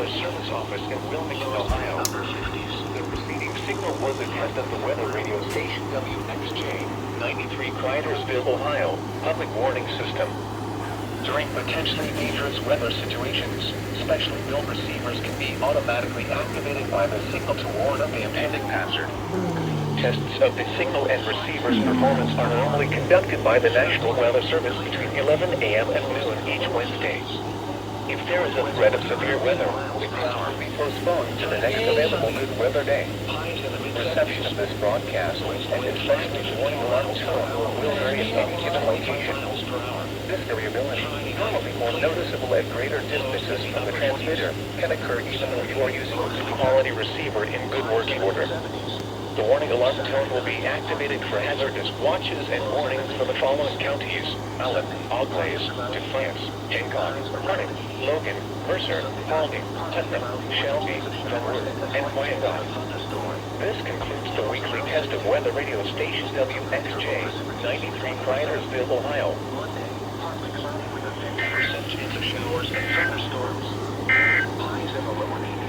Weather Service Office in Wilmington, Ohio. The preceding signal was a test of the weather radio station WXJ 93 Cridersville, Ohio, public warning system. During potentially dangerous weather situations, specially built receivers can be automatically activated by the signal to warn of the impending hazard. Tests of the signal and receiver's performance are normally conducted by the National Weather Service between 11 a.m. and noon each Wednesday. If there is a threat of severe weather, the test will be postponed to the next available good weather day. Reception of this broadcast and its warning alarm tone will vary at any given location. This variability, normally more noticeable at greater distances from the transmitter, can occur even though you are using a good quality receiver in good working order. The warning alarm tone will be activated for hazardous watches and warnings for the following counties: Allen, Auglaize, Defiance, Lincoln, Harnett, Logan, Mercer, Paulding, Putnam, Shelby, Dunwoody, and Wyandotte. This concludes the weekly test of weather radio station WXJ 93 Cridersville, Ohio. Percent chance of showers and thunderstorms. Highs in the lower 80s.